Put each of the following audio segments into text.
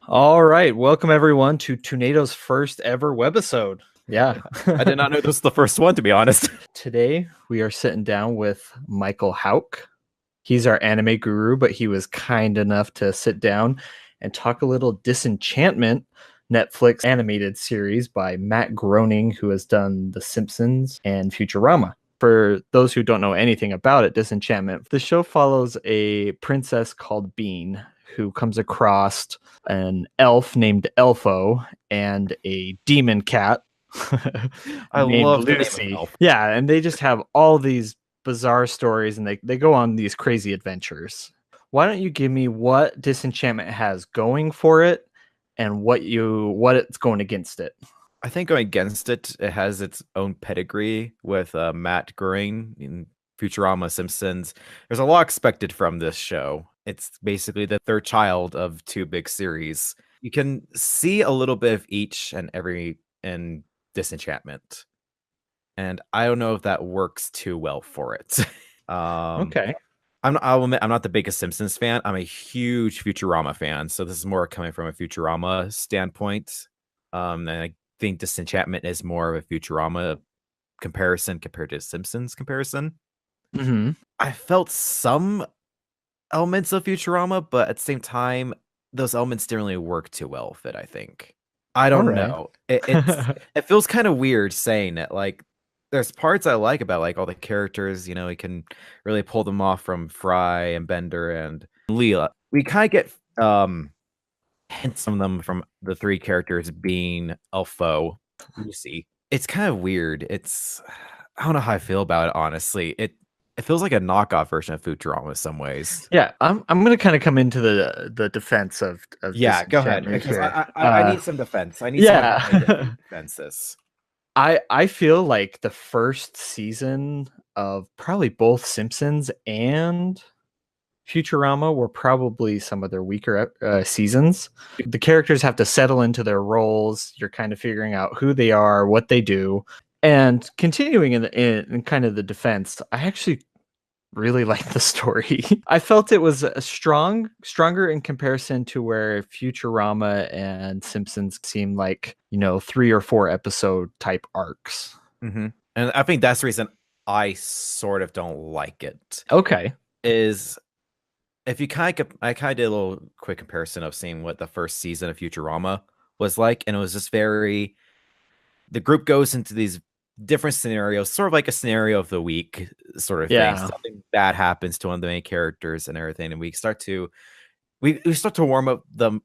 All right, welcome everyone to Toonado's first ever webisode. Yeah. I did not know this was the first one, to be honest. Today we are sitting down with Michael Houck. He's our anime guru, but he was kind enough to sit down and talk a little Disenchantment, Netflix animated series by Matt Groening, who has done The Simpsons and Futurama. For those who don't know anything about it, Disenchantment, the show follows a princess called Bean who comes across an elf named Elfo and a demon cat I named love the name of Lucy. Elf. Yeah, and they just have all these bizarre stories and they go on these crazy adventures. Why don't you give me what Disenchantment has going for it and what it's going against it? I think going against it, it has its own pedigree with Matt Groening in Futurama, Simpsons. There's a lot expected from this show. It's basically the third child of two big series. You can see a little bit of each and every in Disenchantment. And I don't know if that works too well for it. Okay. I'll admit, I'm not the biggest Simpsons fan. I'm a huge Futurama fan. So this is more coming from a Futurama standpoint. And I think Disenchantment is more of a Futurama comparison compared to Simpsons comparison. Mm-hmm. I felt some elements of Futurama, but at the same time, those elements didn't really work too well with it, I think. I don't know. It feels kind of weird saying it. Like, there's parts I like about like all the characters, you can really pull them off from Fry and Bender and Leela. We kind of get hints from them from the three characters being Elfo, Lucy. It's kind of weird. I don't know how I feel about it, honestly. It feels like a knockoff version of Futurama in some ways. Yeah, I'm gonna kind of come into the defense of Yeah, go ahead. Disenchantment Because here. I need some defense. I need Yeah. someone to defend this. I feel like the first season of probably both Simpsons and Futurama were probably some of their weaker seasons. The characters have to settle into their roles. You're kind of figuring out who they are, what they do, and continuing in kind of the defense. I actually really like the story. I felt it was stronger in comparison to where Futurama and Simpsons seemed like, 3 or 4 episode type arcs. Mm-hmm. And I think that's the reason I sort of don't like it. Okay. Is if you I kind of did a little quick comparison of seeing what the first season of Futurama was like, and it was just the group goes into these different scenarios, sort of like a scenario of the week sort of thing. Something bad happens to one of the main characters and everything, and we start to warm up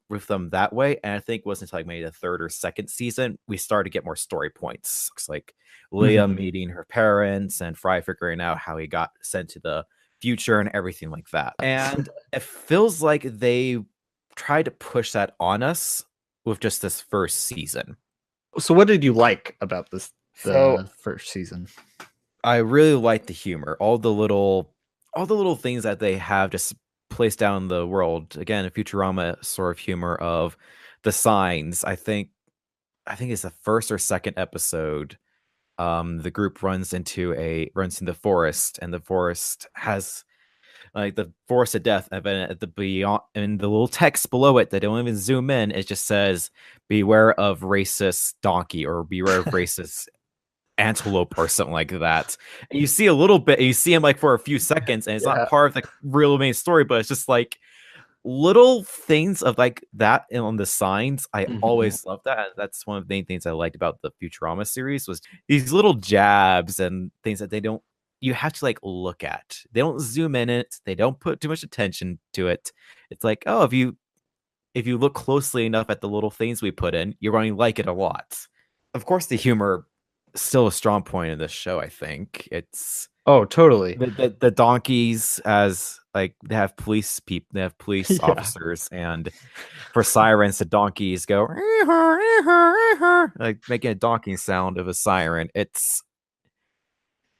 with them that way. And I think it wasn't until like maybe the third or second season we started to get more story points. It's like Leah meeting her parents and Fry figuring out how he got sent to the future and everything like that. And it feels like they tried to push that on us with just this first season. So what did you like about the first season? I really like the humor, all the little things that they have just placed down in the world. Again, a Futurama sort of humor of the signs. I think it's the first or second episode. The group runs into the forest, and the forest has like the forest of death. And then at the beyond, and the little text below it that don't even zoom in, it just says, "Beware of racist donkey" or "Beware of racist antelope" or something like that. And you see a little bit, and you see him like for a few seconds, and it's not part of the real main story, but it's just like little things of like that on the signs. I always love that. That's one of the main things I liked about the Futurama series was these little jabs and things that you have to like look at. They don't zoom in it. They don't put too much attention to it. It's like, oh, if you look closely enough at the little things we put in, you're going to like it a lot. Of course, the humor is still a strong point in this show. I think it's totally the donkeys as like they have police officers, and for sirens the donkeys go like making a donkey sound of a siren.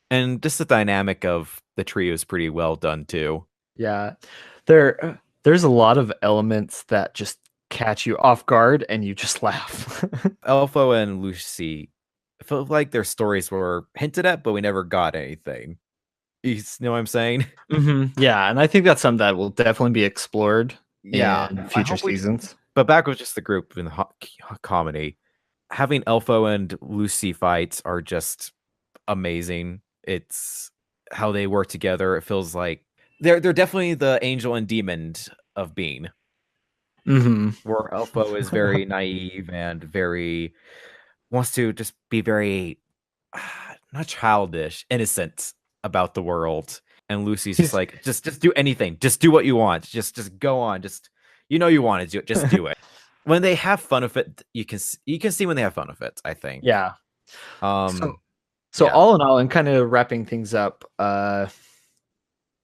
And just the dynamic of the trio is pretty well done too. Yeah, there's a lot of elements that just catch you off guard and you just laugh. Elfo and Lucy, I felt like their stories were hinted at, but we never got anything. You know what I'm saying? Yeah, and I think that's something that will definitely be explored Yeah, in future seasons. But back with just the group in the comedy, having Elfo and Lucy fights are just amazing. It's how they work together. It feels like they're definitely the angel and demon of being. Mm-hmm. Where Elfo is very naive and very wants to just be very not childish, innocent about the world. And Lucy's just He's like, just do anything. Just do what you want. Just go on. Just you want to do it. Just do it. When they have fun with it, you can see when they have fun with it, I think. yeah. So Um so yeah. all in all, and kind of wrapping things up,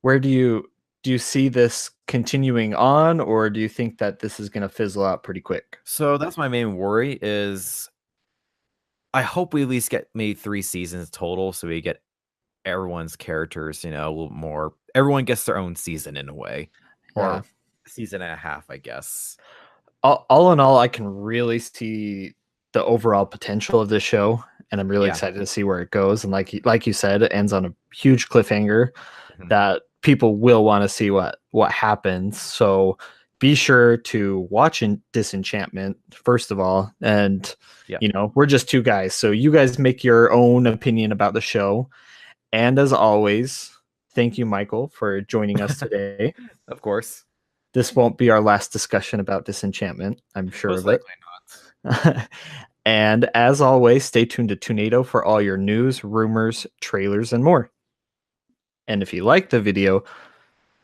where do you see this continuing on, or do you think that this is going to fizzle out pretty quick? So that's my main worry is I hope we at least get maybe 3 seasons total so we get everyone's characters, a little more. Everyone gets their own season in a way, Yeah. or season and a half, I guess. All in all, I can really see the overall potential of this show, and I'm really Yeah. excited to see where it goes. And like you said, it ends on a huge cliffhanger Mhm. that people will want to see what happens. So be sure to watch Disenchantment first of all, and Yeah. we're just two guys, so you guys make your own opinion about the show. And as always, thank you, Michael, for joining us today. Of course. This won't be our last discussion about Disenchantment, I'm sure Most of it. likely not. And as always, stay tuned to Toonado for all your news, rumors, trailers, and more. And if you like the video,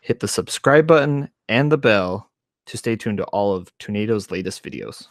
hit the subscribe button and the bell to stay tuned to all of Toonado's latest videos.